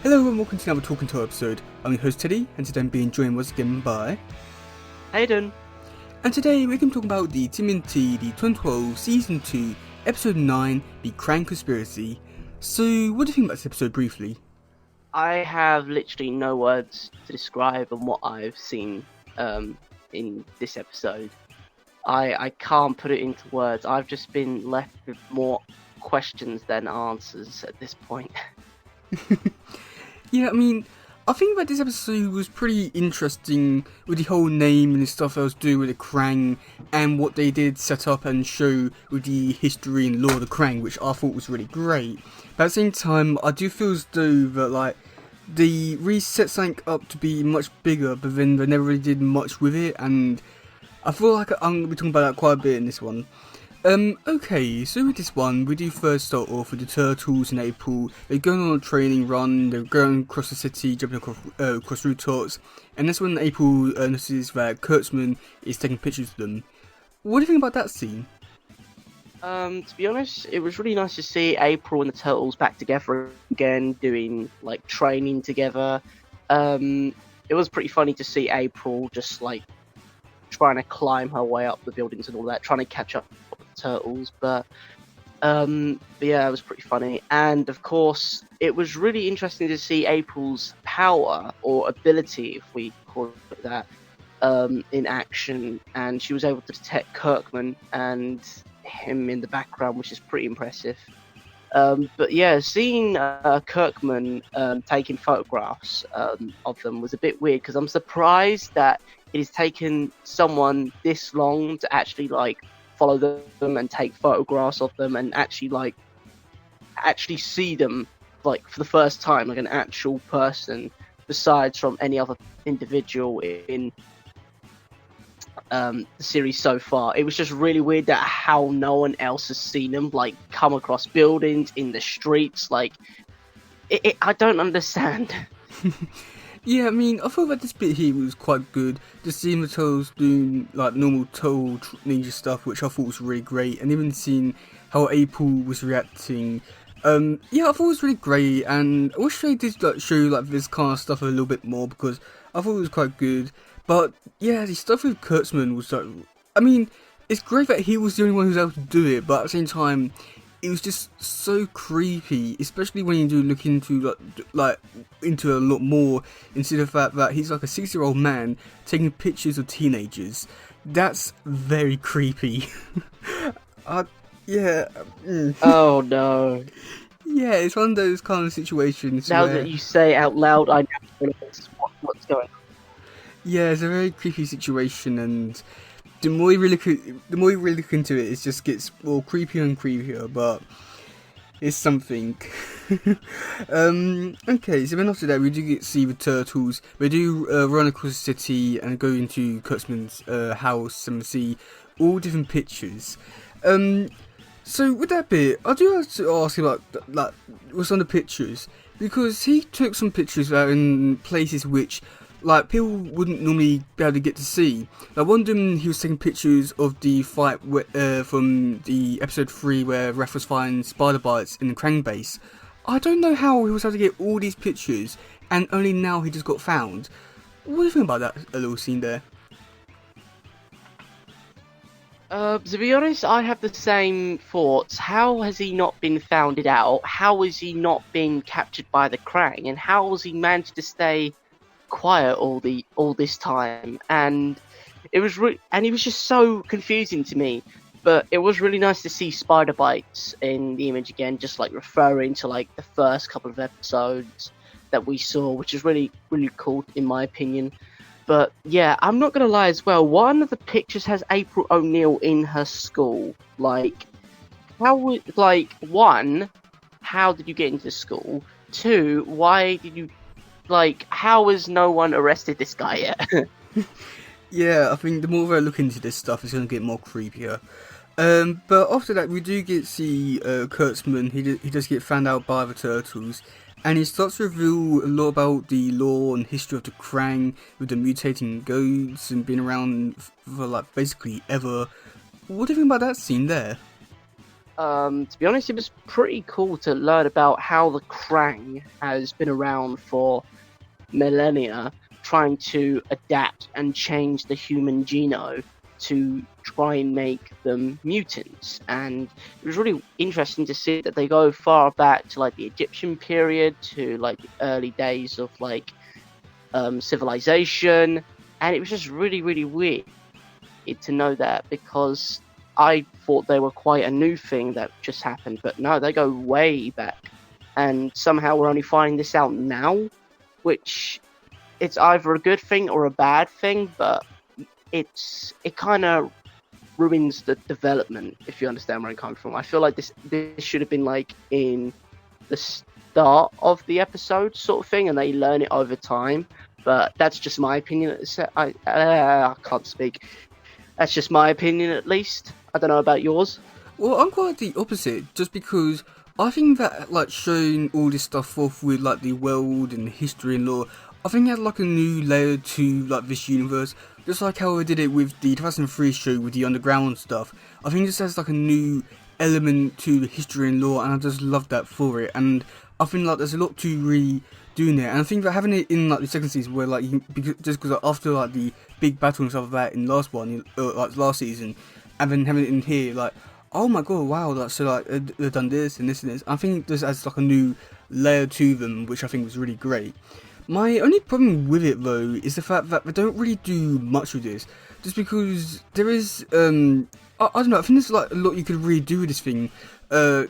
Hello and welcome to another Talking To episode. I'm your host Teddy, and today I'm being joined once again by Hayden. And today we're going to talk about the TMNT, the 2012 Season 2, Episode 9, The Kraang Conspiracy. So, what do you think about this episode briefly? I have literally no words to describe on what I've seen in this episode. I can't put it into words. I've just been left with more questions than answers at this point. Yeah, I think that this episode was pretty interesting with the whole name and the stuff that was doing with the Kraang and what they did set up and show with the history and lore of the Kraang, which I thought was really great. But at the same time, I do feel as though that they really set something up to be much bigger, but then they never really did much with it, and I feel like I'm going to be talking about that quite a bit in this one. Okay, so with this one, we do first start off with the turtles in April. They're going on a training run, they're going across the city, jumping across rooftops, and that's when April notices that Kurtzman is taking pictures of them. What do you think about that scene? To be honest, it was really nice to see April and the turtles back together again, doing training together. It was pretty funny to see April just trying to climb her way up the buildings and all that, trying to catch up with the turtles. But yeah, it was pretty funny. And of course, it was really interesting to see April's power or ability, if we call it that, in action. And she was able to detect Kirkman and him in the background, which is pretty impressive. But yeah, seeing Kirkman taking photographs of them was a bit weird, because I'm surprised that it has taken someone this long to actually follow them and take photographs of them and actually see them for the first time, like an actual person, besides from any other individual in the series so far. It was just really weird that how no one else has seen them come across buildings in the streets. I don't understand. Yeah, I thought that this bit here was quite good. Just seeing the turtles doing normal turtle ninja stuff, which I thought was really great, and even seeing how April was reacting. Yeah, I thought it was really great, and I wish they did show this kind of stuff a little bit more, because I thought it was quite good. But yeah, the stuff with Kurtzman was it's great that he was the only one who was able to do it, but at the same time, it was just so creepy, especially when you do look into into a lot more, into the fact that he's a 6-year-old man taking pictures of teenagers. That's very creepy. Yeah. Oh no. Yeah, it's one of those kind of situations. Now that you say out loud, I know what's going on. Yeah, it's a very creepy situation, and the more you really look into it, it just gets more creepier and creepier. But it's something. Okay, so then after that, we do get to see the turtles. We do run across the city and go into Kurtzman's house and see all different pictures. So with that bit, I do have to ask about what's on the pictures, because he took some pictures that are in places which people wouldn't normally be able to get to see. One of them, he was taking pictures of the fight from the episode 3 where Raph was fighting spider bites in the Kraang base. I don't know how he was able to get all these pictures, and only now he just got found. What do you think about that little scene there? To be honest, I have the same thoughts. How has he not been found out? How has he not been captured by the Kraang? And how has he managed to stay quiet all this time? And it was he was just so confusing to me. But it was really nice to see spider bites in the image again, just referring to the first couple of episodes that we saw, which is really, really cool in my opinion. But yeah, I'm not gonna lie as well, one of the pictures has April O'Neil in her school. One, how did you get into school? Two, why did you how has no one arrested this guy yet? Yeah, I think the more I look into this stuff, it's going to get more creepier. But after that, we do get to see Kurtzman. He does get found out by the turtles, and he starts to reveal a lot about the lore and history of the Kraang, with the mutating goats and being around for basically ever. What do you think about that scene there? To be honest, it was pretty cool to learn about how the Krang has been around for millennia, trying to adapt and change the human genome to try and make them mutants. And it was really interesting to see that they go far back to like the Egyptian period, to like the early days of like civilization, and it was just really, really weird to know that, because I thought they were quite a new thing that just happened, but no, they go way back, and somehow we're only finding this out now, which it's either a good thing or a bad thing, but it kind of ruins the development, if you understand where I'm coming from. I feel like this should have been like in the start of the episode sort of thing, and they learn it over time. But that's just my opinion. I can't speak. That's just my opinion, at least. I don't know about yours. Well, I'm quite the opposite, just because I think that, like, showing all this stuff off with, like, the world and history and lore, I think it had, like, a new layer to, like, this universe, just like how I did it with the 2003 show with the underground stuff. I think this has, like, a new element to the history and lore, and I just love that for it, and I think, like, there's a lot to really do in there, and I think that having it in, like, the second season, where, like, because like, after, like, the big battle and stuff like that in last one, like, last season, and then having it in here, like, oh my god, wow, like, so, like, they've done this and this and this. I think this adds, like, a new layer to them, which I think was really great. My only problem with it, though, is the fact that they don't really do much with this, just because there is, I don't know, I think there's, like, a lot you could really do with this thing. I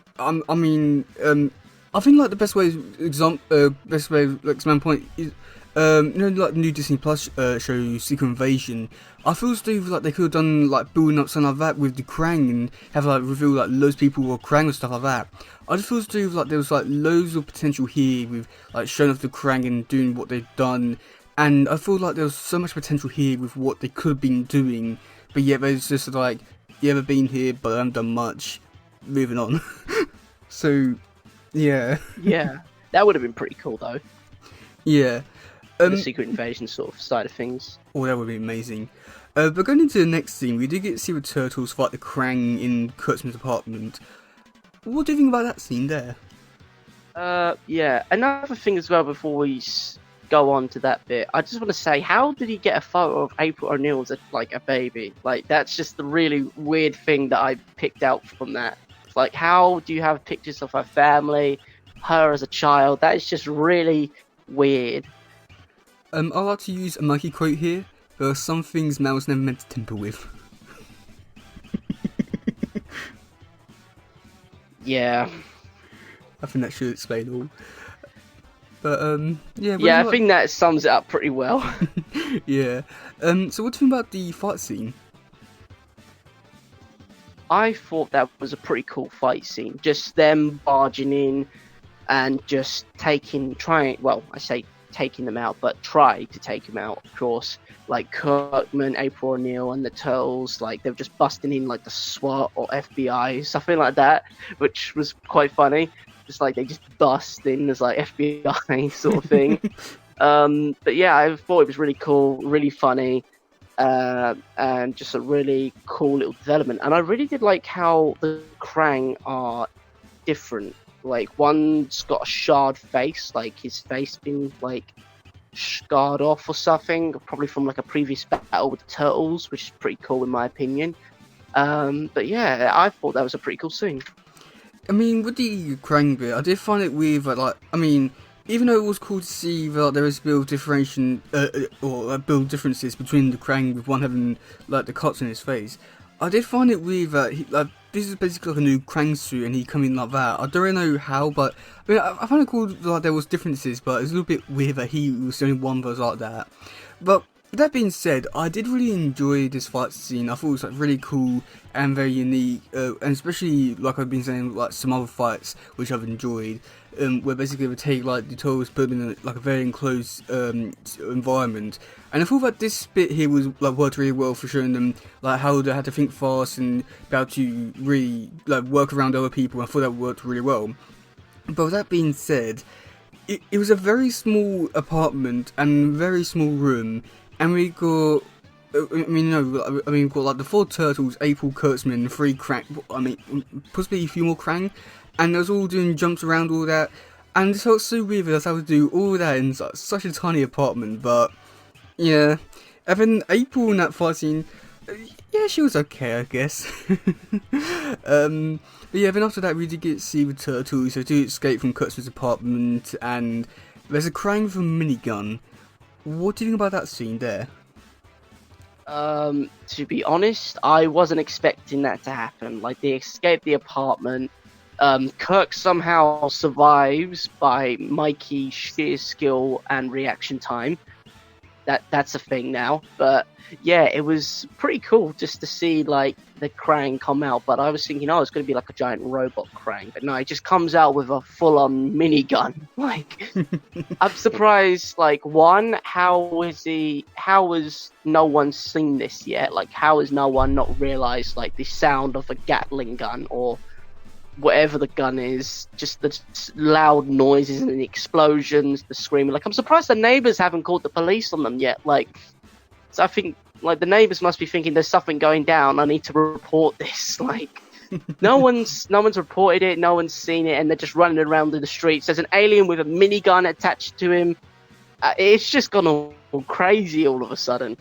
think, like, the best way, like, my point is, you know, like the new Disney Plus show, Secret Invasion. I feel as though like they could have done like building up something like that with the Krang and have like reveal like loads of people who are Krang and stuff like that. I just feel as though like there was like loads of potential here with like showing off the Krang and doing what they've done, and I feel like there was so much potential here with what they could have been doing, but yet there's just like, yeah, they've been here, but I haven't done much. Moving on. So, yeah. Yeah, that would have been pretty cool though. Yeah. The Secret Invasion sort of side of things. Oh, that would be amazing. But going into the next scene, we did get to see the turtles fight the Krang in Kurtzman's apartment. What do you think about that scene there? Yeah. Another thing as well before we go on to that bit, I just want to say, how did he get a photo of April O'Neil as like a baby? Like, that's just the really weird thing that I picked out from that. It's like, how do you have pictures of her family, her as a child? That is just really weird. I like to use a Mikey quote here. There are some things man was never meant to temper with. Yeah. I think that should explain all. But, yeah. Yeah, I think that sums it up pretty well. Yeah. So what do you think about the fight scene? I thought that was a pretty cool fight scene. Just them barging in and just taking them out, but try to take them out, of course. Like Kirkman, April O'Neil, and the Turtles, like they're just busting in like the SWAT or FBI, something like that, which was quite funny. Just like they just bust in as like FBI sort of thing. But yeah, I thought it was really cool, really funny, and just a really cool little development. And I really did like how the Krang are different. Like, one's got a shard face, like his face been like scarred off or something, probably from like a previous battle with the Turtles, which is pretty cool in my opinion. But yeah, I thought that was a pretty cool scene. I mean, with the Krang bit, I did find it weird that, like, I mean, even though it was cool to see that there is build differentiation or build differences between the Krang with one having like the cuts in his face, I did find it weird that he, like, this is basically like a new Krang suit and he come in like that. I don't really know how, but I mean, I found it cool that like, there was differences, but it's a little bit weird that he was the only one that was like that. But that being said, I did really enjoy this fight scene. I thought it was like really cool and very unique, and especially like I've been saying, like some other fights which I've enjoyed, where basically they take like the turtles, put them in like a very enclosed environment. And I thought that this bit here was like worked really well for showing them like how they had to think fast and be able to really like work around other people. I thought that worked really well. But with that being said, it was a very small apartment and very small room, and we got I mean, no, I mean, we've got like the 4 turtles, April, Kurtzman, 3 Krang, I mean, possibly a few more Krang, and they was all doing jumps around all that, and it felt so weird that I was able to do all that in such a tiny apartment, but, yeah. And then April in that fight scene, yeah, she was okay, I guess. But yeah, then after that we did get to see the turtles, so they do escape from Kurtzman's apartment, and there's a Krang with a minigun. What do you think about that scene there? To be honest, I wasn't expecting that to happen. Like, they escape the apartment. Kirk somehow survives by Mikey's sheer skill and reaction time. That's a thing now. But yeah, it was pretty cool just to see like the Krang come out. But I was thinking, oh, it's going to be like a giant robot Krang. But no, it just comes out with a full-on minigun. Like, I'm surprised. Like, one, how has no one seen this yet? Like, how has no one not realized like the sound of a Gatling gun or whatever the gun is, just the loud noises and the explosions, the screaming. Like, I'm surprised the neighbors haven't called the police on them yet. Like, so I think like the neighbors must be thinking there's something going down. I need to report this. Like, no one's reported it. No one's seen it, and they're just running around in the streets. There's an alien with a minigun attached to him. It's just gone all crazy all of a sudden.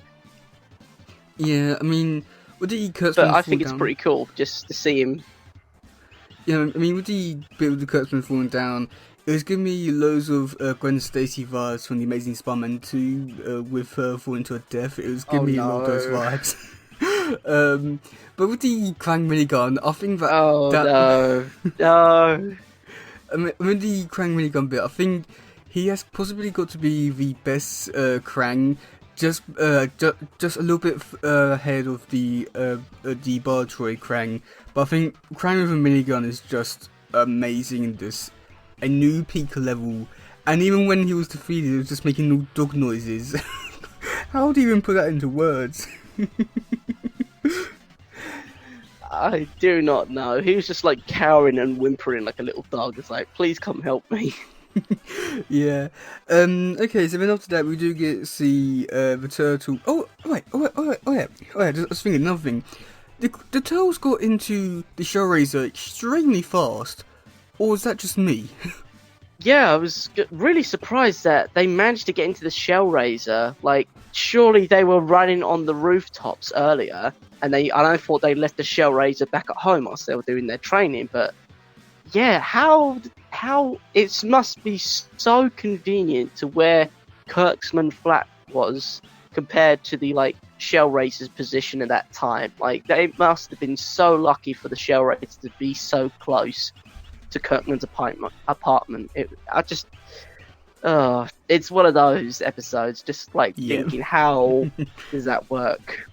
Yeah, I mean, with the Kurtzman but I think it's down, pretty cool just to see him. Yeah, I mean, with the bit with the Kurtzman falling down, it was giving me loads of Gwen Stacy vibes from the Amazing Spider-Man 2 with her falling to her death. It was giving me a lot of those vibes. But with the Krang minigun, I think that... No. I mean, the Krang minigun bit, I think he has possibly got to be the best Krang, just a little bit ahead of the Bartroy Krang. But I think Krang with a minigun is just amazing in this. A new peak level. And even when he was defeated, he was just making no dog noises. How do you even put that into words? I do not know. He was just like cowering and whimpering like a little dog. It's like, please come help me. Yeah. Okay, so then after that we do get to see the turtle. Oh yeah. I was thinking another thing. The turtles got into the Shellraiser extremely fast. Or was that just me? Yeah, I was really surprised that they managed to get into the Shellraiser. Like, surely they were running on the rooftops earlier, and I thought they left the Shellraiser back at home whilst they were doing their training. But yeah, how it must be so convenient to where Kirksman Flat was compared to the like Shellraiser's position at that time. Like, they must have been so lucky for the Shellraiser to be so close to Kirkman's apartment. It's one of those episodes. Just like thinking, how does that work?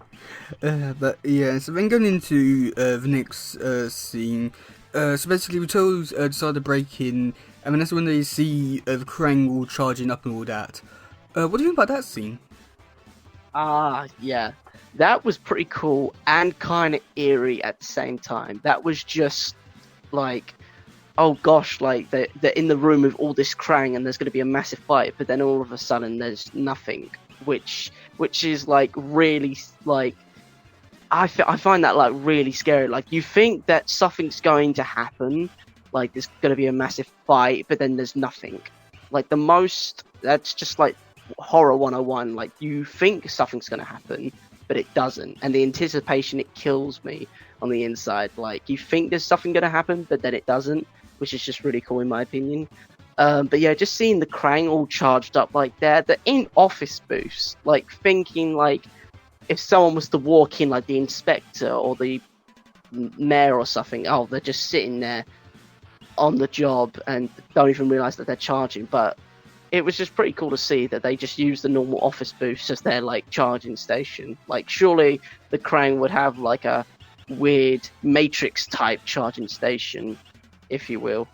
But yeah, so then going into the next scene. So basically, the turtles decide to break in, and then that's when they see the Krang all charging up and all that. What do you think about that scene? Yeah. That was pretty cool and kind of eerie at the same time. That was just like, oh gosh, like they're in the room with all this Krang and there's going to be a massive fight, but then all of a sudden there's nothing, which is like really like, I find that like really scary. Like, you think that something's going to happen, like there's going to be a massive fight, but then there's nothing. Like, that's just like horror 101. Like, you think something's going to happen, but it doesn't, and the anticipation, it kills me on the inside. Like, you think there's something going to happen, but then it doesn't, which is just really cool in my opinion. But yeah, just seeing the Krang all charged up like that, the in office booths, like thinking like if someone was to walk in, like the inspector or the mayor or something, oh, they're just sitting there on the job and don't even realize that they're charging. But it was just pretty cool to see that they just use the normal office booths as their like charging station. Like, surely the Krang would have like a weird Matrix type charging station, if you will.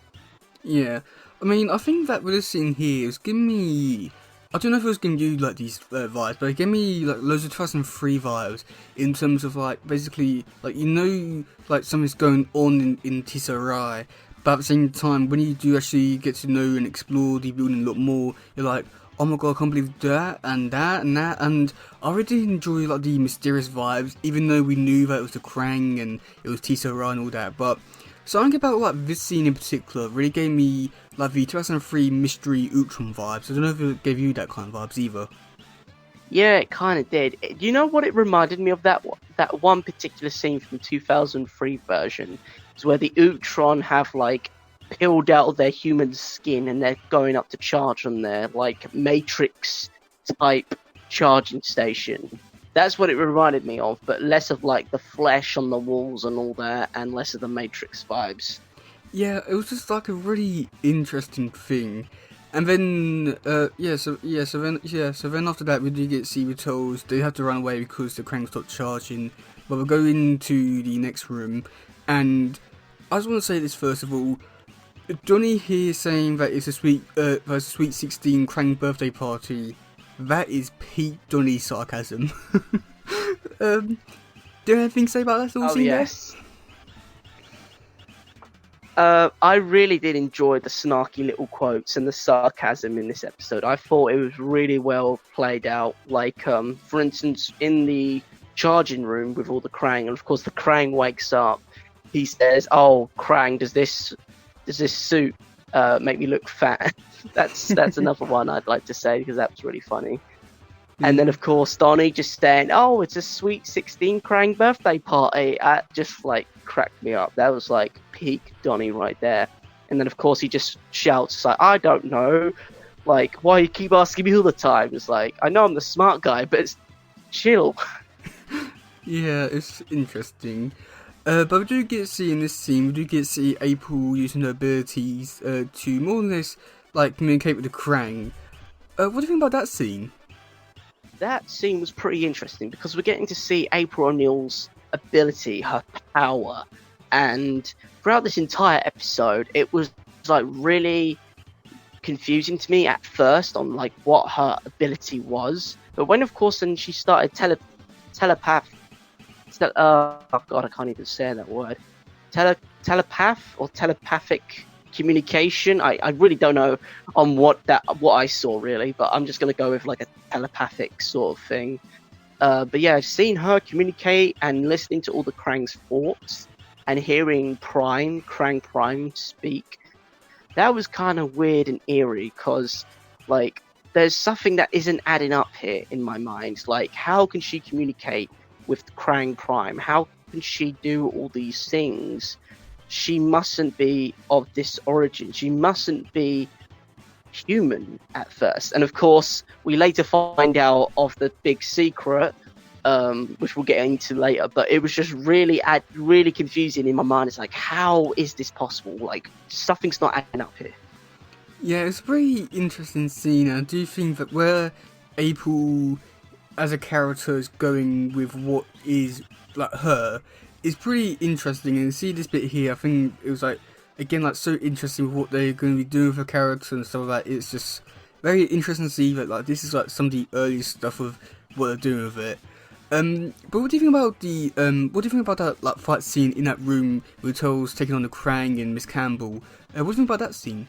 Yeah, I mean, I think that with this scene here is giving me, I don't know if it was giving you like these vibes, but it gave me like loads of 2003 vibes in terms of like basically like, you know, like something's going on in Tissarai, but at the same time when you do actually get to know and explore the building a lot more, you're like, oh my god, I can't believe that and that and that, and I really did enjoy like the mysterious vibes, even though we knew that it was the Krang and it was Tisara and all that. But something about like this scene in particular really gave me like the 2003 Mystery Ultron vibes. I don't know if it gave you that kind of vibes either. Yeah, it kind of did. You know what it reminded me of? That one particular scene from 2003 version is where the Ultron have like peeled out of their human skin and they're going up to charge on their like Matrix type charging station. That's what it reminded me of, but less of like the flesh on the walls and all that, and less of the Matrix vibes. Yeah, it was just like a really interesting thing. And then, so then after that, we do get Seavertolls. They have to run away because the Krang stopped charging. But we go into the next room, and I just want to say this first of all. Johnny here saying that it's a sweet 16 Krang birthday party. That is peak Johnny sarcasm. Do you have anything to say about that little scene Yes. I really did enjoy the snarky little quotes and the sarcasm in this episode. I thought it was really well played out. Like, for instance, in the charging room with all the Krang, and of course the Krang wakes up. He says, "Oh, Krang, does this suit make me look fat?" that's another one I'd like to say because that was really funny. And then, of course, Donnie just saying, "Oh, it's a sweet 16 Krang birthday party." That just, like, cracked me up. That was, like, peak Donnie right there. And then, of course, he just shouts, like, "I don't know. Like, why you keep asking me all the time?" It's like, I know I'm the smart guy, but it's chill. Yeah, it's interesting. But we do get to see in this scene, we do get to see April using her abilities to more or less, like, communicate with the Krang. What do you think about that scene? That scene was pretty interesting because we're getting to see April O'Neil's ability, her power, and throughout this entire episode, it was like really confusing to me at first on like what her ability was. But when, of course, then she started telepath. Oh god, I can't even say that word. Telepath or telepathic communication. I really don't know on what I saw really, but I'm just gonna go with like a telepathic sort of thing. But yeah, seeing her communicate and listening to all the Krang's thoughts and hearing Krang Prime speak, that was kind of weird and eerie because like there's something that isn't adding up here in my mind. Like, how can she communicate with Krang Prime? How can she do all these things? She mustn't be of this origin. She mustn't be human at first. And of course, we later find out of the big secret, which we'll get into later. But it was just really confusing in my mind. It's like, how is this possible? Like, something's not adding up here. Yeah, it's a very interesting scene. I do think that where April as a character is going with what is like her is pretty interesting. And see this bit here, I think it was like again like so interesting with what they're going to be doing with her character and stuff like that. It's just very interesting to see that like this is like some of the early stuff of what they're doing with it. But what do you think about the what do you think about that like fight scene in that room with Turtles taking on the Krang and Miss Campbell? What do you think about that scene?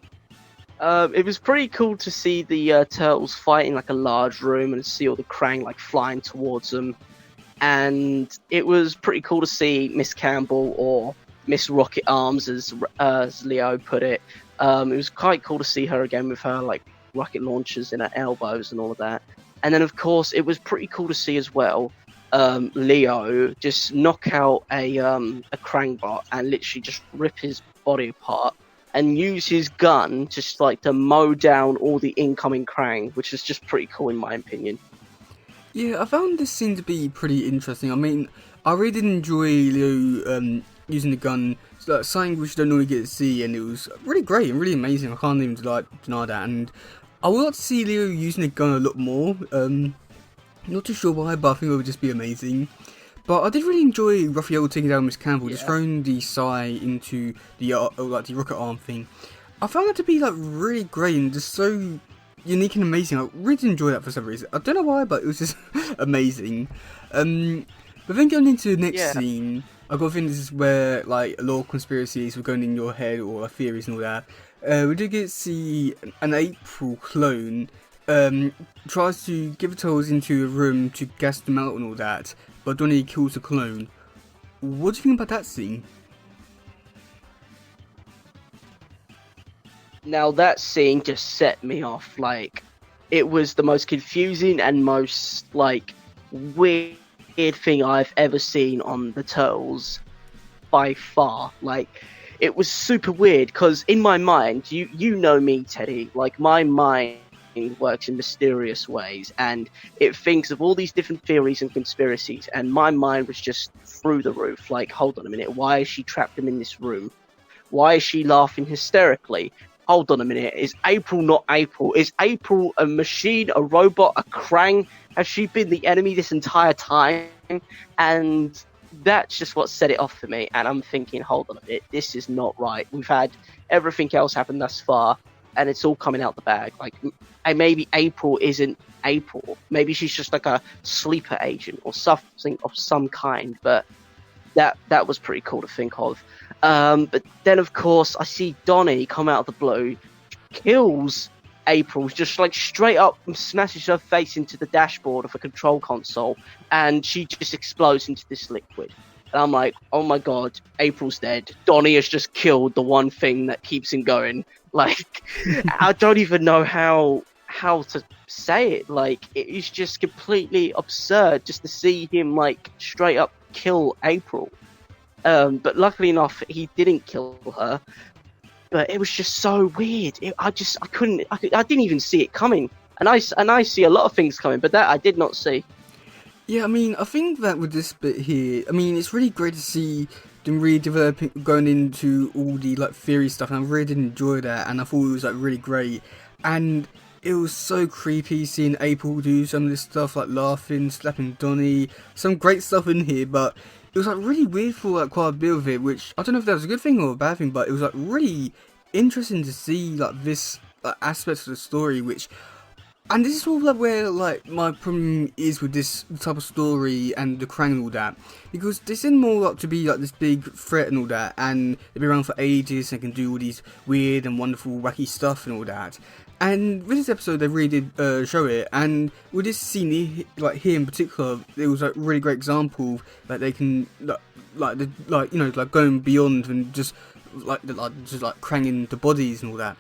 It was pretty cool to see the turtles fighting like a large room and see all the Krang like flying towards them. And it was pretty cool to see Miss Campbell, or Miss Rocket Arms as Leo put it. It was quite cool to see her again with her like rocket launchers in her elbows and all of that. And then of course it was pretty cool to see as well Leo just knock out a Krang bot and literally just rip his body apart and use his gun just like to mow down all the incoming Krang, which is just pretty cool in my opinion. Yeah, I found this scene to be pretty interesting. I mean, I really did enjoy Leo using the gun, like, something which you don't normally get to see, and it was really great and really amazing. I can't even deny that. And I would like to see Leo using the gun a lot more. Not too sure why, but I think it would just be amazing. But I did really enjoy Raphael taking down Miss Campbell, just throwing the Psy into the the rocket arm thing. I found that to be like really great and just so unique and amazing. I really did enjoy that for some reason. I don't know why, but it was just amazing. But then going into the next scene, I got to think this is where like a lot of conspiracies were going in your head or theories and all that. We did get to see an April clone um, tries to give the turtles into a room to gas them out and all that, but Donnie kills the clone. What do you think about that scene? Now that scene just set me off. Like, it was the most confusing and most like weird thing I've ever seen on the Turtles by far. Like, it was super weird because in my mind, you know me, Teddy. Like, my mind works in mysterious ways, and it thinks of all these different theories and conspiracies. And my mind was just through the roof. Like, hold on a minute, why is she trapped them in this room? Why is she laughing hysterically? Hold on a minute. Is April not April? Is April a machine, a robot, a Krang? Has she been the enemy this entire time? And that's just what set it off for me. And I'm thinking, hold on a minute, this is not right. We've had everything else happen thus far, and it's all coming out the bag. Like, and maybe April isn't April. Maybe she's just like a sleeper agent or something of some kind. But that was pretty cool to think of. But then, of course, I see Donnie come out of the blue, kills April, just like straight up smashes her face into the dashboard of a control console, and she just explodes into this liquid. And I'm like, oh my god, April's dead. Donnie has just killed the one thing that keeps him going. Like, I don't even know how to say it. Like, it is just completely absurd just to see him like straight up kill April. But luckily enough, he didn't kill her. But it was just so weird. I didn't even see it coming. And I see a lot of things coming, but that I did not see. Yeah, I mean, I think that with this bit here, I mean, it's really great to see them really developing, going into all the like theory stuff, and I really did enjoy that, and I thought it was like really great. And it was so creepy seeing April do some of this stuff, like laughing, slapping Donnie, some great stuff in here, but it was like really weird for like quite a bit of it, which I don't know if that was a good thing or a bad thing, but it was like really interesting to see like this like, aspect of the story, which, and this is all like where like my problem is with this type of story and the Krang and all that, because they seem more like to be like this big threat and all that, and they've been around for ages and can do all these weird and wonderful wacky stuff and all that. And with this episode, they really did show it. And with this scene, like here in particular, it was like a really great example that they can like going beyond and just like cranging the bodies and all that.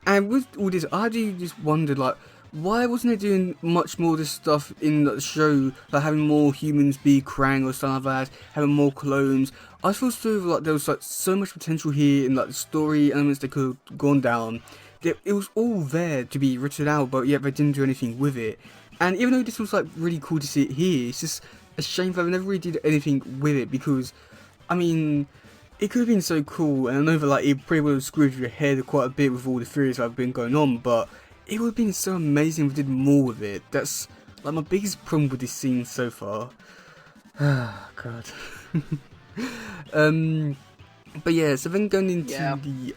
And with all this, I do just wondered like, why wasn't they doing much more of this stuff in the show, like having more humans be Krang or something like that, having more clones? I feel sort of like there was like so much potential here in like the story elements they could have gone down. It was all there to be written out, but yet they didn't do anything with it. And even though this was like really cool to see it here, it's just a shame that they never really did anything with it, because, I mean, it could have been so cool, and I know that like it probably would have screwed your head quite a bit with all the theories that have been going on, but it would have been so amazing if we did more with it. That's like my biggest problem with this scene so far. Ah, God. But yeah, so then going into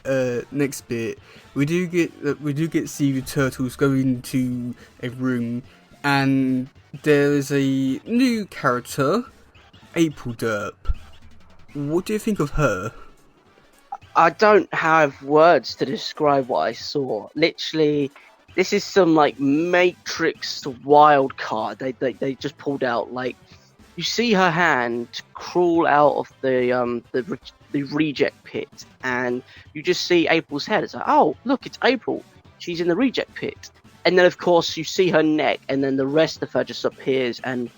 the next bit, we do get to see the turtles go into a room, and there is a new character, April Derp. What do you think of her? I don't have words to describe what I saw. Literally, this is some like Matrix wild card they just pulled out. Like, you see her hand crawl out of the reject pit, and you just see April's head. It's like, oh, look, it's April. She's in the reject pit. And then, of course, you see her neck, and then the rest of her just appears. And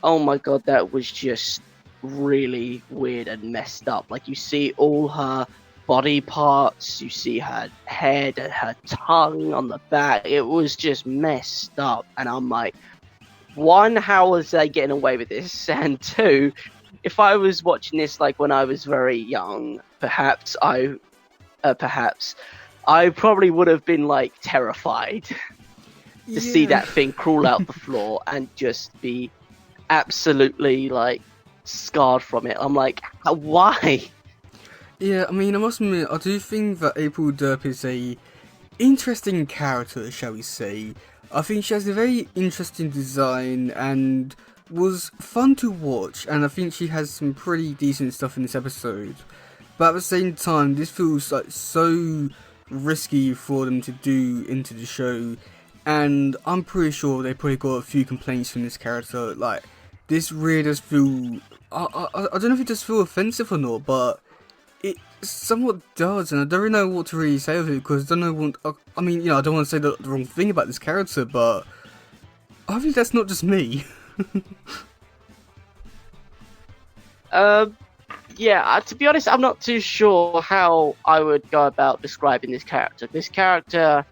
oh my god, that was just really weird and messed up. Like, you see all her body parts, you see her head and her tongue on the back. It was just messed up. And I'm like, one, how was they getting away with this? And two, if I was watching this like when I was very young, perhaps I probably would have been like terrified to see that thing crawl out the floor and just be absolutely like scarred from it. I'm like, why? Yeah, I mean, I must admit, I do think that April Derp is a interesting character, shall we say. I think she has a very interesting design and was fun to watch, and I think she has some pretty decent stuff in this episode. But at the same time, this feels like so risky for them to do into the show, and I'm pretty sure they probably got a few complaints from this character. Like, this really does feel. I don't know if it does feel offensive or not, but it somewhat does, and I don't really know what to really say of it because I don't know what. I mean, I don't want to say the wrong thing about this character, but hopefully that's not just me. Yeah, to be honest, I'm not too sure how I would go about describing this character. This character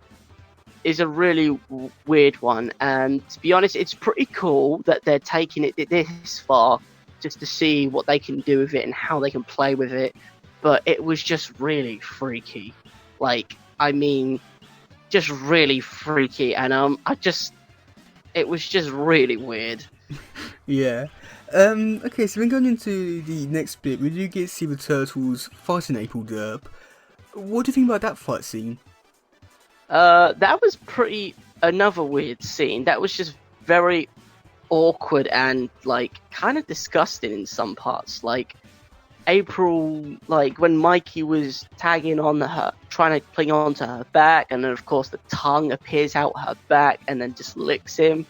is a really weird one, and to be honest, it's pretty cool that they're taking it this far just to see what they can do with it and how they can play with it. But it was just really freaky. Like, I mean, just really freaky, and it was just really weird. Yeah. Okay, so then going into the next bit, we do get to see the turtles fighting April Derp. What do you think about that fight scene? That was another weird scene. That was just very awkward and like kind of disgusting in some parts. Like April, like when Mikey was tagging on her, trying to cling on to her back, and then of course the tongue appears out her back and then just licks him.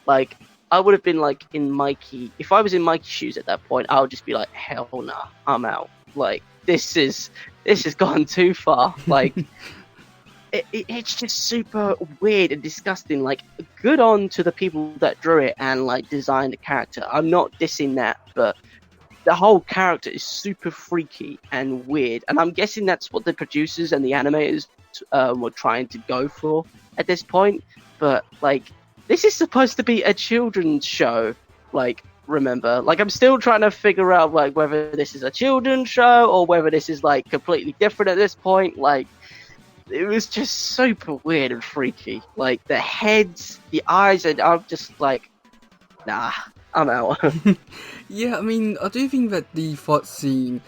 Like, I would have been like if I was in Mikey's shoes at that point, I would just be like, hell nah, I'm out. Like, this has gone too far. Like, it's just super weird and disgusting. Like, good on to the people that drew it and like designed the character. I'm not dissing that, but the whole character is super freaky and weird. And I'm guessing that's what the producers and the animators were trying to go for at this point. But like, this is supposed to be a children's show. Like, remember, like, I'm still trying to figure out like whether this is a children's show or whether this is like completely different at this point. Like, it was just super weird and freaky. Like, the heads, the eyes, and I'm just like, nah, I'm out. Yeah, I mean, I do think that the fight scene,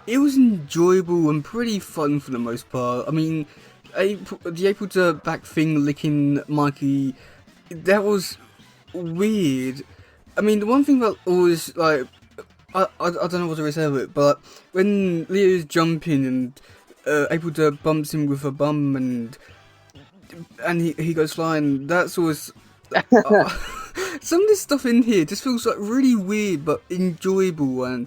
it was enjoyable and pretty fun for the most part. I mean, the April to back thing licking Mikey, that was weird. I mean, the one thing that always, like, I don't know what to say of it, but when Leo's jumping and April to bumps him with a bum and he goes flying, that's always... some of this stuff in here just feels like really weird but enjoyable, and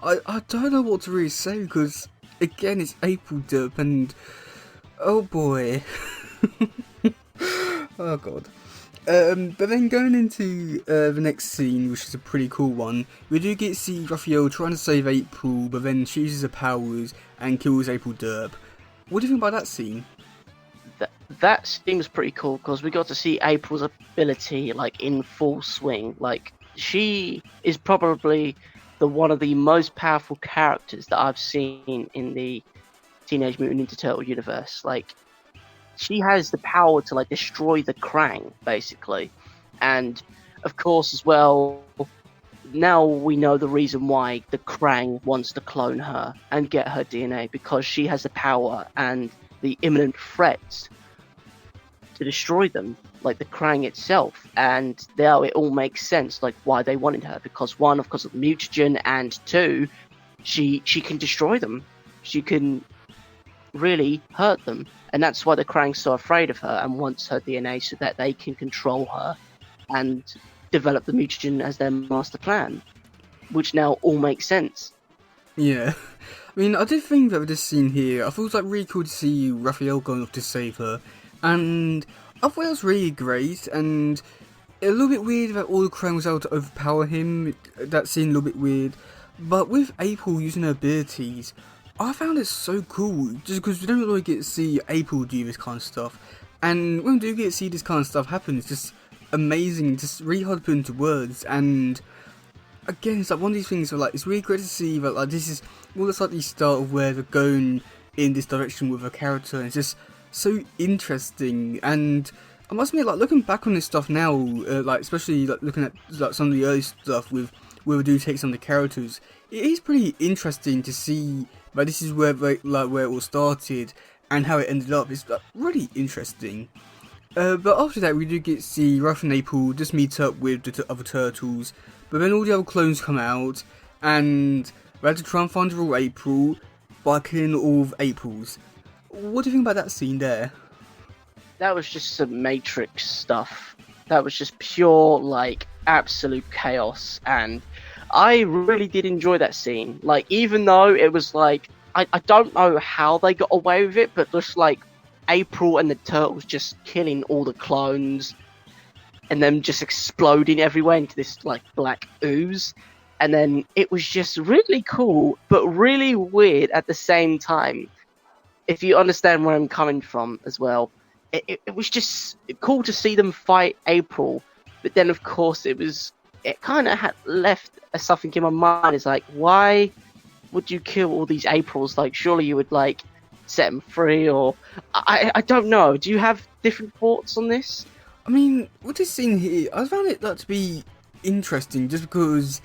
I don't know what to really say because again it's April Derp and oh boy. Oh god. But then going into the next scene, which is a pretty cool one, we do get to see Raphael trying to save April, but then she uses her powers and kills April Derp. What do you think about that scene? That seems pretty cool because we got to see April's ability like in full swing. Like, she is probably one of the most powerful characters that I've seen in the Teenage Mutant Ninja Turtle universe. Like, she has the power to like destroy the Krang basically, and of course as well, now we know the reason why the Krang wants to clone her and get her DNA, because she has the power and the imminent threats to destroy them, like the Krang itself. And now it all makes sense, like why they wanted her, because one, of course, of mutagen, and two, she can destroy them. She can really hurt them, and that's why the Krang's so afraid of her and wants her DNA so that they can control her and develop the mutagen as their master plan, which now all makes sense. Yeah. I mean, I did think that with this scene here, I thought it was like really cool to see Raphael going off to save her, and I thought it was really great, and a little bit weird that all the Krang was able to overpower him. That scene a little bit weird, but with April using her abilities, I found it so cool, just because we don't really get to see April do this kind of stuff, and when we do get to see this kind of stuff happen, it's just amazing, just really hard to put into words. And again, it's like one of these things where like it's really great to see that like this is almost like the start of where they're going in this direction with a character, and it's just so interesting. And I must admit, like looking back on this stuff now, like especially like looking at like some of the early stuff with where we do take some of the characters, it is pretty interesting to see that this is where where it all started and how it ended up. It's like, really interesting. But after that, we do get to see Ruff and April just meet up with the other turtles, but then all the other clones come out, and we had to try and find the real April by killing all of April's. What do you think about that scene there? that was just some Matrix stuff. That was just pure, like, absolute chaos. And I really did enjoy that scene. Like, even though it was like, I don't know how they got away with it, but just like April and the turtles just killing all the clones and them just exploding everywhere into this like black ooze. And then it was just really cool, but really weird at the same time. If you understand where I'm coming from as well, it was just cool to see them fight April, but then of course it kind of had left something in my mind. It's like, why would you kill all these Aprils? Like, surely you would like set them free, or I don't know. Do you have different thoughts on this? I mean, with this scene here, I found it like to be interesting just because,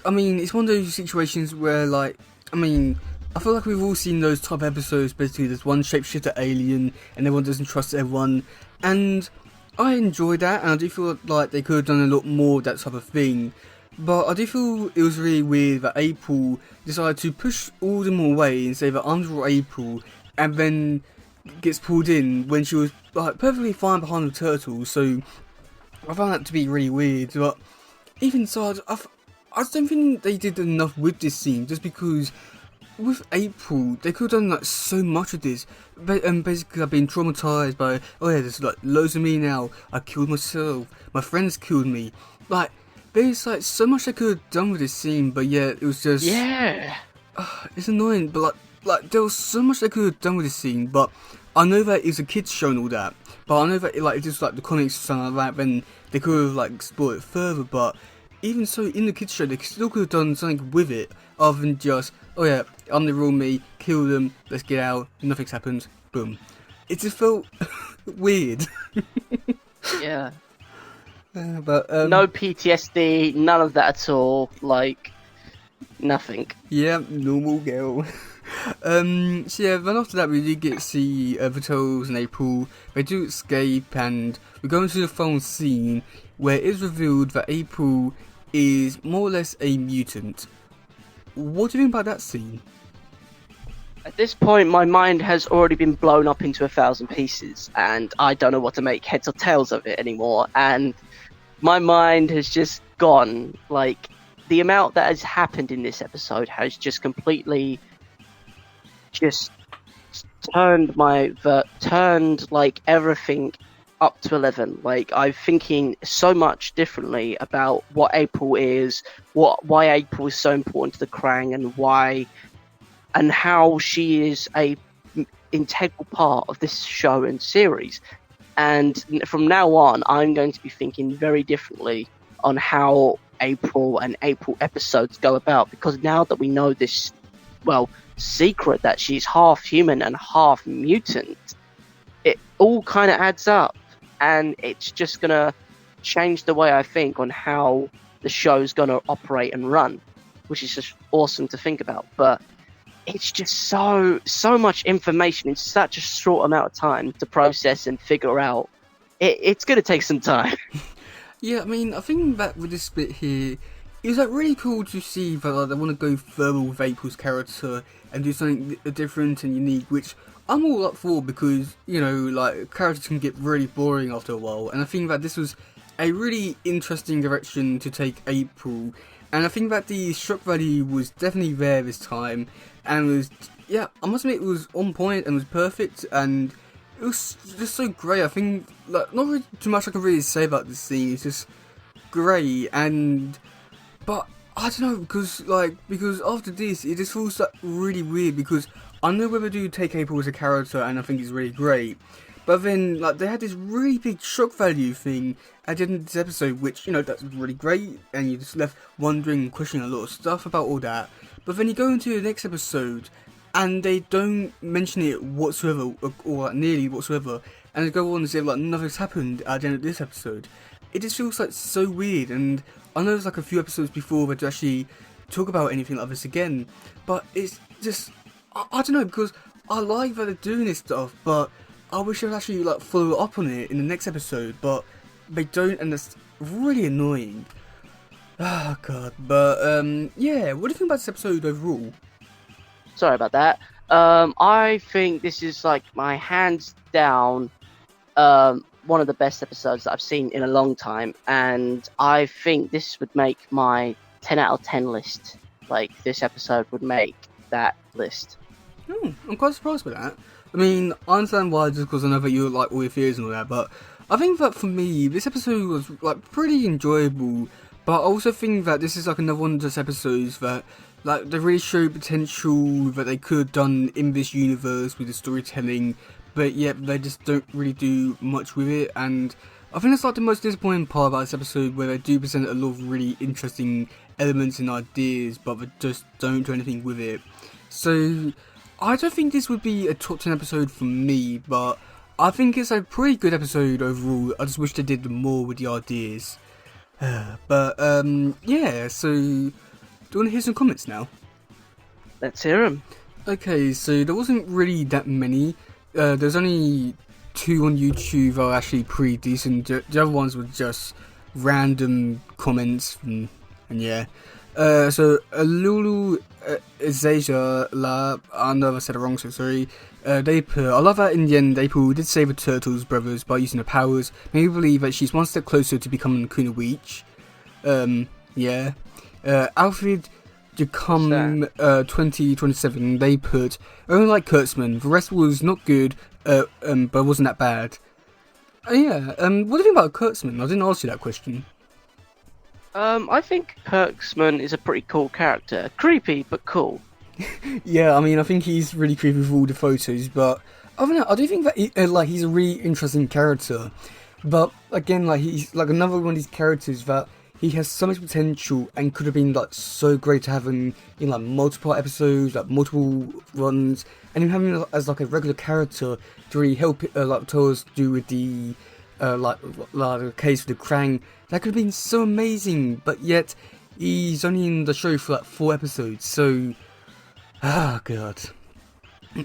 I mean, it's one of those situations where, like, I mean, I feel like we've all seen those type of episodes. Basically, there's one shapeshifter alien, and everyone doesn't trust everyone, and I enjoy that, and I do feel like they could have done a lot more of that type of thing. But I do feel it was really weird that April decided to push all of them away and say that I'm for April, and then gets pulled in when she was like perfectly fine behind the turtles. So I found that to be really weird. But even so, I just don't think they did enough with this scene, just because with April they could have done like so much of this. And basically I've been traumatized by, oh yeah, there's like loads of me now, I killed myself, my friends killed me. Like, there's like so much they could have done with this scene, but yeah, it was just, Yeah. it's annoying. But like there was so much they could have done with this scene. But I know that it's a kids show and all that. But I know that like if it's like the comics or something like that, then they could have like explored it further. But even so, in the kids show, they still could have done something with it, other than just, oh yeah, I'm the real me, kill them, let's get out, nothing's happened, boom. It just felt weird. Yeah. But No PTSD, none of that at all. Like, nothing. yeah, normal girl. So yeah, then after that we do get to see the Turtles and April. They do escape, and we go into the final scene where it is revealed that April is more or less a mutant. What do you think about that scene? At this point, my mind has already been blown up into 1,000 pieces, and I don't know what to make heads or tails of it anymore. And my mind has just gone. Like, the amount that has happened in this episode has just completely just turned turned like everything up to 11. Like, I'm thinking so much differently about what April is, why April is so important to the Krang, and how she is a integral part of this show and series. And from now on, I'm going to be thinking very differently on how April and April episodes go about, because now that we know this, well, secret that she's half human and half mutant, it all kind of adds up, and it's just gonna change the way I think on how the show's gonna operate and run, which is just awesome to think about. But it's just so much information in such a short amount of time to process and figure out. It's gonna take some time. Yeah, I mean, I think that with this bit here, it was like really cool to see that like, they want to go further with April's character and do something different and unique, which I'm all up for, because, you know, like, characters can get really boring after a while, and I think that this was a really interesting direction to take April, and I think that the shock value was definitely there this time, and was, yeah, I must admit it was on point and was perfect, and it was just so great. I think, like, not really too much I can really say about this scene, it's just great, but I don't know, because after this, it just feels like really weird, because I know whether to take April as a character, and I think he's really great, but then, like, they had this really big shock value thing at the end of this episode, which, you know, that's really great, and you just left wondering and questioning a lot of stuff about all that, but then you go into the next episode, and they don't mention it whatsoever, or like, nearly whatsoever, and they go on and say, like, nothing's happened at the end of this episode. It just feels like so weird, and I know there's like a few episodes before where to actually talk about anything like this again, but it's just, I don't know, because I like that they're doing this stuff, but I wish they'd actually like follow up on it in the next episode, but they don't, and that's really annoying. Oh god, but yeah, what do you think about this episode overall? Sorry about that. I think this is like my hands down one of the best episodes that I've seen in a long time, and I think this would make my 10 out of 10 list. Like, this episode would make that list. I'm quite surprised by that. I mean, I understand why, just because I know that you like all your theories and all that, but I think that for me, this episode was like pretty enjoyable. But I also think that this is like another one of those episodes that like they really show potential that they could have done in this universe with the storytelling, but yet they just don't really do much with it. And I think that's like the most disappointing part about this episode, where they do present a lot of really interesting elements and ideas, but they just don't do anything with it. So I don't think this would be a top 10 episode for me, but I think it's a pretty good episode overall. I just wish they did more with the ideas. But yeah, so do you want to hear some comments now? Let's hear them. Okay, so there wasn't really that many. There's only 2 on YouTube that are actually pretty decent. The other ones were just random comments, and yeah. So Lulu Zaja La, I know I said it wrong, so sorry. They put, I love that in the end April did save the Turtles brothers by using her powers. Made me believe that she's one step closer to becoming Kuna Weech. Yeah. Alfred Jacum 2027, they put, I only like Kurtzman, the rest was not good, but wasn't that bad. Yeah, what do you think about Kurtzman? I didn't ask you that question. I think Kurtzman is a pretty cool character. Creepy, but cool. Yeah, I mean, I think he's really creepy with all the photos, but I don't know, I do think that he's a really interesting character. But again, like, he's like another one of these characters that he has so much potential and could have been like so great to have him in like multiple episodes, like multiple runs, and him having him as like a regular character to really help like tell us do with the like the case with the Kraang. That could have been so amazing, but yet he's only in the show for like 4 episodes, so god.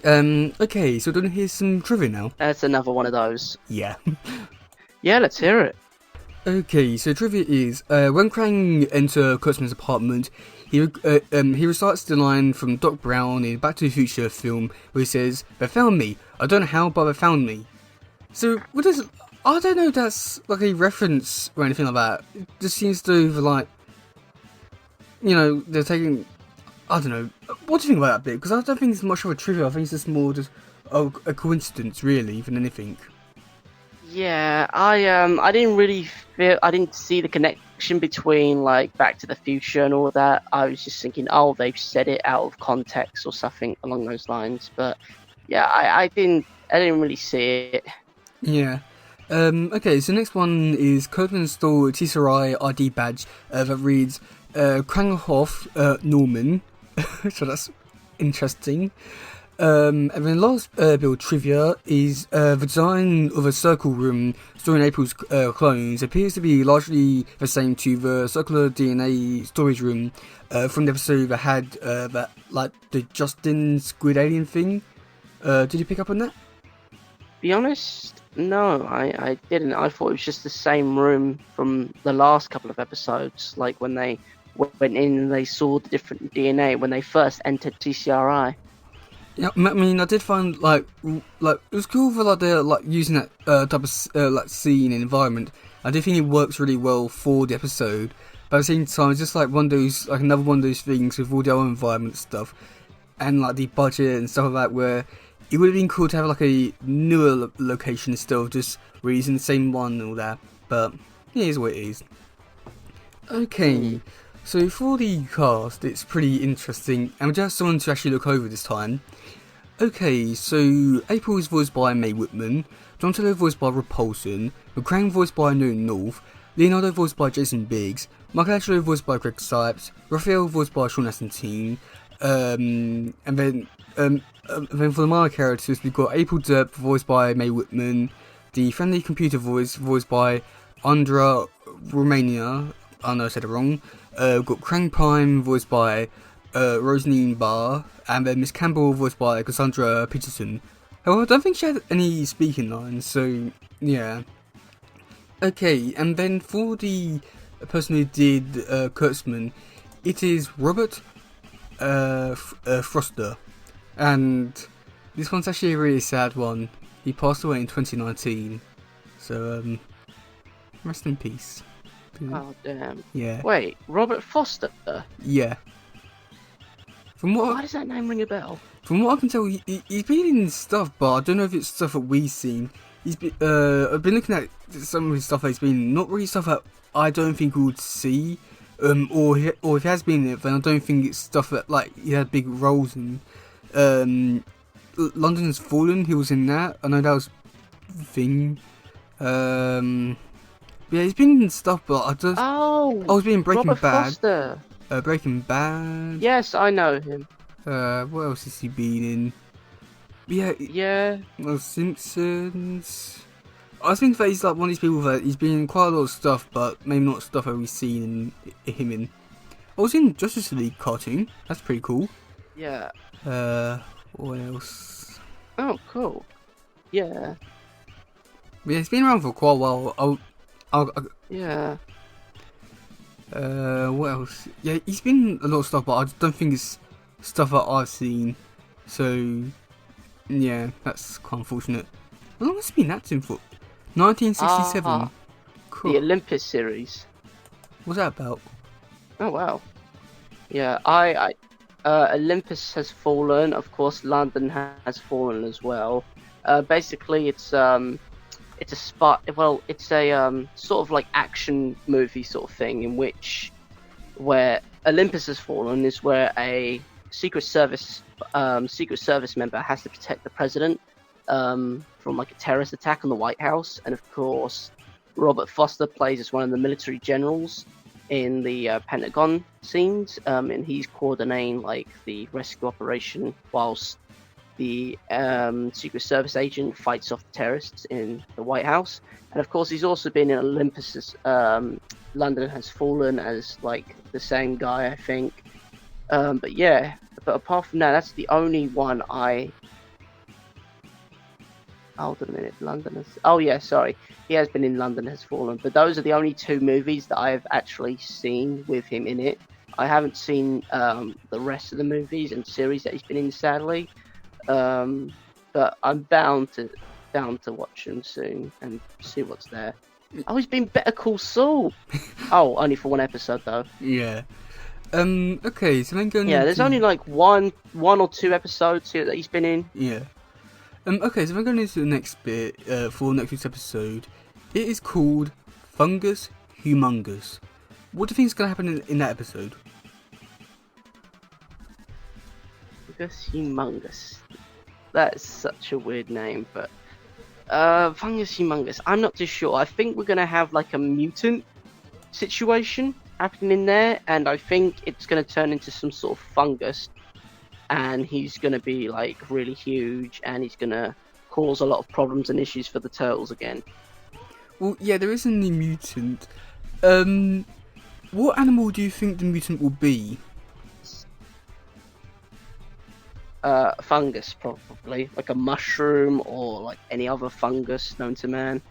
Okay, so do you want to hear some trivia now? That's another one of those. Yeah. Yeah, let's hear it. Okay, so trivia is, when Krang enter Kurtzman's apartment, he recites the line from Doc Brown in Back to the Future film, where he says, "They found me. I don't know how, but they found me." So, what is... I don't know if that's like a reference or anything like that. It just seems to, like, you know, they're taking... I don't know. What do you think about that bit? Because I don't think it's much of a trivia. I think it's just more just a coincidence, really, than anything. Yeah, I didn't really feel, I didn't see the connection between like Back to the Future and all that. I was just thinking, oh, they've said it out of context or something along those lines. But yeah, I didn't really see it. Yeah. Okay, so next one is Kurtzman stole a Tesseract ID badge that reads Kranghoff Norman. So that's interesting. And then last build trivia is the design of a circle room storing April's clones appears to be largely the same to the circular DNA storage room from the episode that had that, like, the Justin Squid Alien thing. Did you pick up on that? Be honest, no, I didn't. I thought it was just the same room from the last couple of episodes, like when they went in and they saw the different DNA when they first entered TCRI. Yeah, I mean, I did find like it was cool for like they're like using that type of like scene and environment. I do think it works really well for the episode, but at the same time, it's just like one of those, like another one of those things with all the other environment stuff and like the budget and stuff like that, where it would have been cool to have like a newer location instead of just reusing the same one and all that. But it is what it is. Okay, so for the cast, it's pretty interesting, and we just have someone to actually look over this time. Okay, so April is voiced by Mae Whitman, Donatello voiced by Rob Paulson, McCrane voiced by Newton North, Leonardo voiced by Jason Biggs, Michelangelo voiced by Greg Sipes, Raphael voiced by Sean Astin, and then for the minor characters we've got April Depp voiced by Mae Whitman, the friendly computer voice voiced by Andra Romania, I know I said it wrong, we've got Krang Prime voiced by Rosanine Barr, and then Miss Campbell voiced by Cassandra Peterson. However, I don't think she had any speaking lines, so yeah. Okay, and then for the person who did Kurtzman, it is Robert Froster, and this one's actually a really sad one. He passed away in 2019. So rest in peace. Oh damn. Yeah. Wait, Robert Foster? Yeah. Why does that name ring a bell? From what I can tell, he's been in stuff, but I don't know if it's stuff that we've seen. He's been, I've been looking at some of his stuff that he's been, not really stuff that I don't think we would see. Or if he has been in it, then I don't think it's stuff that, like, he had big roles in. London Has Fallen, he was in that. I know that was a thing. Yeah, he's been in stuff, but I just... Oh! I was being Breaking Robert Bad. Foster! Breaking Bad. Yes, I know him. What else has he been in? Yeah. Well, Simpsons. I think that he's like one of these people that he's been in quite a lot of stuff, but maybe not stuff that we've seen him in. I was in Justice League cartoon. That's pretty cool. Yeah. What else? Oh, cool. Yeah. Yeah, he's been around for quite a while. Yeah. What else? Yeah, he's been in a lot of stuff, but I don't think it's stuff that I've seen. So, yeah, that's quite unfortunate. How long has he been acting for? 1967. Cool. The Olympus series. What's that about? Oh wow. Yeah, Olympus Has Fallen. Of course, London Has Fallen as well. Basically, it's a spot. Well, it's a sort of like action movie sort of thing where Olympus Has Fallen is where a Secret Service member has to protect the president from like a terrorist attack on the White House, and of course, Robert Foster plays as one of the military generals in the Pentagon scenes, and he's coordinating like the rescue operation whilst the Secret Service agent fights off the terrorists in the White House. And of course, he's also been in Olympus's London Has Fallen as like the same guy, I think. But yeah, but apart from that, that's the only one I. Hold on a minute, London Has. Oh yeah, sorry, he has been in London Has Fallen. But those are the only two movies that I've actually seen with him in it. I haven't seen the rest of the movies and series that he's been in, sadly. But I'm bound to watch them soon and see what's there. Oh, he's been Better Call Saul. Oh, only for one episode though. Yeah. Okay, so then going. Yeah, there's only like one or two episodes here that he's been in. Yeah. Okay, so we're going into the next bit for next week's episode. It is called Fungus Humongous. What do you think is going to happen in that episode? Fungus Humongous. That's such a weird name, but Fungus Humongous. I'm not too sure. I think we're going to have like a mutant situation happening in there, and I think it's going to turn into some sort of fungus. And he's going to be like really huge, and he's going to cause a lot of problems and issues for the turtles again. Well, yeah, there is a new mutant. What animal do you think the mutant will be? Fungus, probably. Like a mushroom or like any other fungus known to man.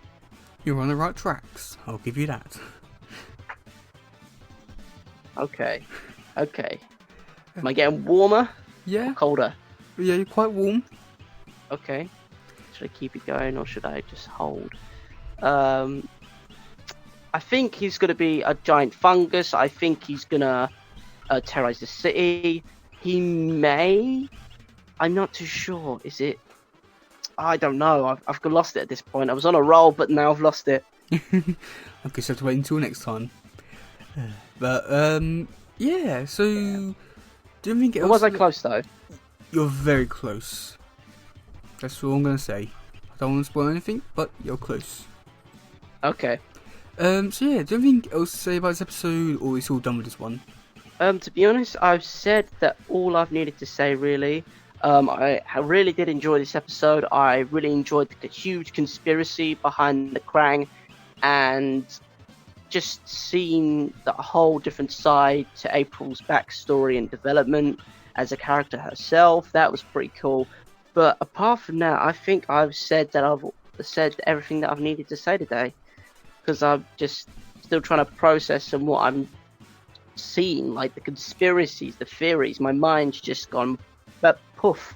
You're on the right tracks. I'll give you that. Okay. Am I getting warmer? Yeah. Or colder? Yeah, you're quite warm. Okay. Should I keep it going or should I just hold? I think he's going to be a giant fungus. I think he's going to terrorize the city. He may... I'm not too sure. Is it... I don't know. I've lost it at this point. I was on a roll, but now I've lost it. Okay, so I have to wait until next time. But, yeah, so... Yeah. Do you think else... Was I close, though? You're very close. That's all I'm going to say. I don't want to spoil anything, but you're close. Okay. So yeah, do you have anything else to say about this episode, or it's all done with this one? To be honest, I've said that all I've needed to say, really. I really did enjoy this episode. I really enjoyed the huge conspiracy behind the Kraang, and just seeing the whole different side to April's backstory and development as a character herself. That was pretty cool. But apart from that, I think I've said everything that I've needed to say today, because I'm just still trying to process and what I'm seeing, like the conspiracies, the theories. My mind's just gone, but poof.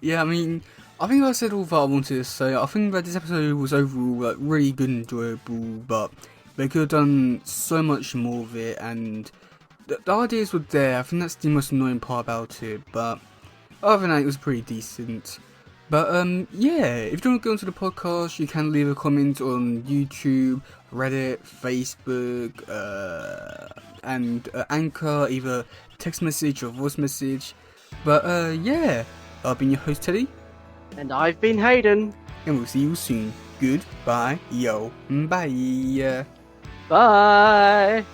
Yeah, I mean, I think I said all that I wanted to say. I think that this episode was overall like really good and enjoyable, but they could have done so much more of it, and the ideas were there. I think that's the most annoying part about it, but other than that, it was pretty decent. But yeah, if you want to go onto the podcast, you can leave a comment on YouTube, Reddit, Facebook, and Anchor, either text message or voice message. But yeah, I've been your host Teddy, And I've been Hayden. and we'll see you soon. Goodbye, yo, bye. Bye.